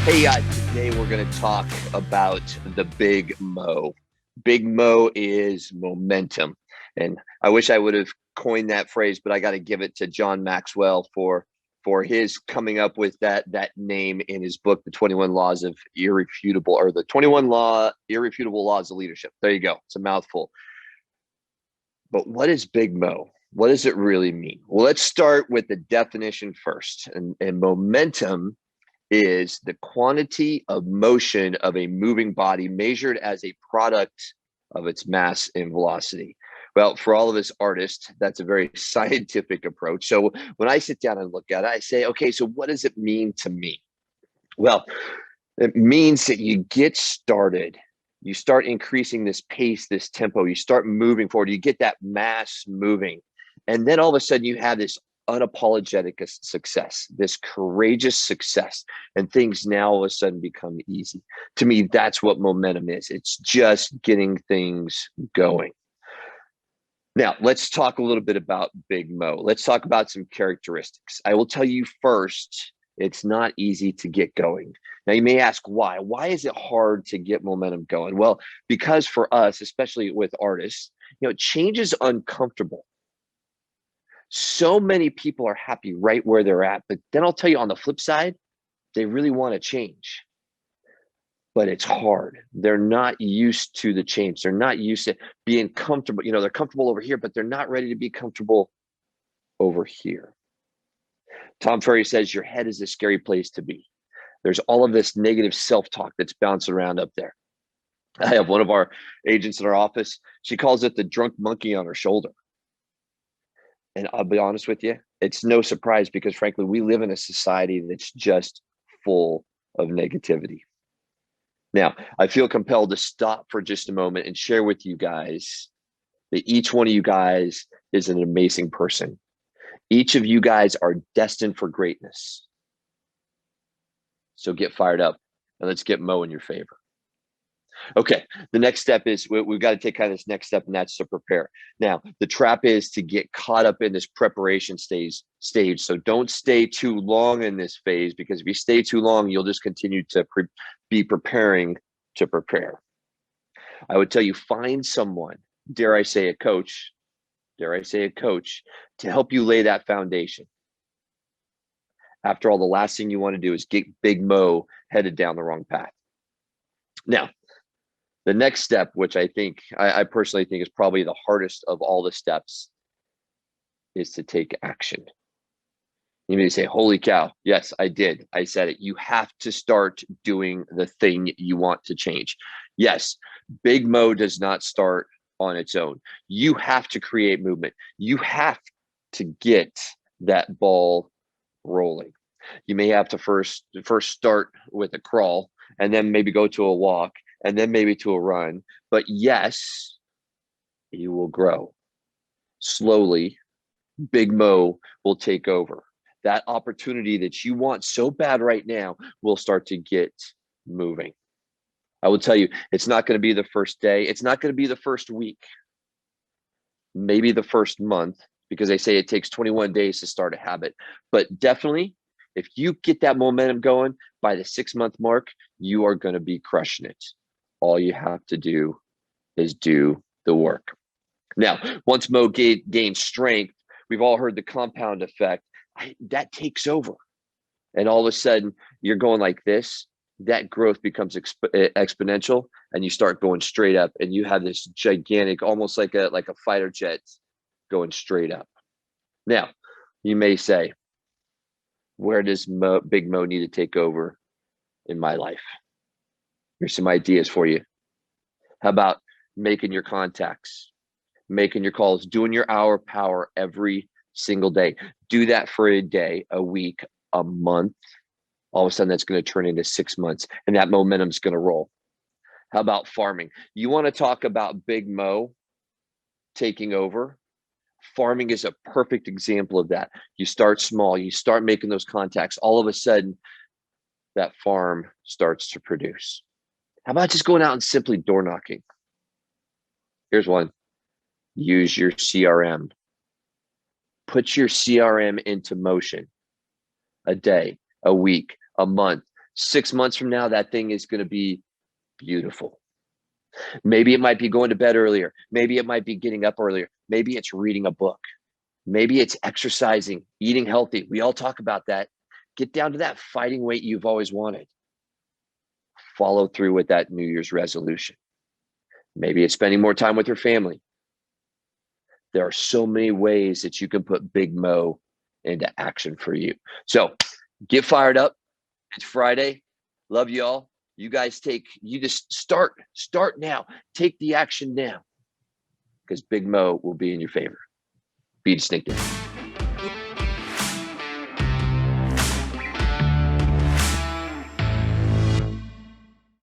Hey, today we're going to talk about the Big Mo. Big Mo is momentum. And I wish I would have coined that phrase, but I got to give it to John Maxwell for his coming up with that name in his book, The 21 Laws of Irrefutable, or the 21 Irrefutable Laws of Leadership. There you go. It's a mouthful. But what is Big Mo? What does it really mean? Well, let's start with the definition first. And momentum is the quantity of motion of a moving body measured as a product of its mass and velocity. Well, for all of us artists, that's a very scientific approach. So when I sit down and look at it, I say, okay, so what does it mean to me? Well, it means that you get started. You start increasing this pace, this tempo. You start moving forward. You get that mass moving. And then all of a sudden you have this unapologetic success, this courageous success, and things now all of a sudden become easy. To me, that's what momentum is. It's just getting things going. Now, let's talk a little bit about Big Mo. Let's talk about some characteristics. I will tell you first, it's not easy to get going. Now, you may ask why. Why is it hard to get momentum going? Well, because for us, especially with artists, change is uncomfortable. So many people are happy right where they're at. But then I'll tell you on the flip side, they really want to change. But it's hard. They're not used to the change. They're not used to being comfortable. They're comfortable over here, but they're not ready to be comfortable over here. Tom Ferry says your head is a scary place to be. There's all of this negative self-talk that's bouncing around up there. I have one of our agents in our office. She calls it the drunk monkey on her shoulder. And I'll be honest with you, it's no surprise because frankly, we live in a society that's just full of negativity. Now, I feel compelled to stop for just a moment and share with you guys that each one of you guys is an amazing person. Each of you guys are destined for greatness. So get fired up and let's get Mo in your favor. Okay, the next step is we've got to take kind of this next step, and that's to prepare. Now, the trap is to get caught up in this preparation stage. So don't stay too long in this phase, because if you stay too long, you'll just continue to be preparing to prepare. I would tell you, find someone, dare I say a coach, to help you lay that foundation. After all, the last thing you want to do is get Big Mo headed down the wrong path. Now, the next step, which I personally think is probably the hardest of all the steps, is to take action. You may say, holy cow, yes, I did. I said it. You have to start doing the thing you want to change. Yes, Big Mo does not start on its own. You have to create movement. You have to get that ball rolling. You may have to first start with a crawl, and then maybe go to a walk, and then maybe to a run. But yes, you will grow. Slowly, Big Mo will take over. That opportunity that you want so bad right now will start to get moving. I will tell you, it's not going to be the first day. It's not going to be the first week. Maybe the first month, because they say it takes 21 days to start a habit. But definitely, if you get that momentum going by the 6-month mark, you are going to be crushing it. All you have to do is do the work. Now, once Mo gains strength, we've all heard the compound effect. That takes over. And all of a sudden, you're going like this. That growth becomes exponential, and you start going straight up, and you have this gigantic, almost like a fighter jet going straight up. Now, you may say, where does Big Mo need to take over in my life? Here's some ideas for you. How about making your contacts, making your calls, doing your hour power every single day? Do that for a day, a week, a month. All of a sudden, that's going to turn into 6 months, and that momentum is going to roll. How about farming? You want to talk about Big Mo taking over? Farming is a perfect example of that. You start small, you start making those contacts. All of a sudden, that farm starts to produce. How about just going out and simply door knocking? Here's one. Use your CRM. Put your CRM into motion. A day, a week, a month. 6 months from now, that thing is going to be beautiful. Maybe it might be going to bed earlier. Maybe it might be getting up earlier. Maybe it's reading a book. Maybe it's exercising, eating healthy. We all talk about that. Get down to that fighting weight you've always wanted. Follow through with that New Year's resolution. Maybe it's spending more time with your family. There are so many ways that you can put Big Mo into action for you. So get fired up. It's Friday. Love you all. You guys just start now. Take the action now, because Big Mo will be in your favor. Be distinctive.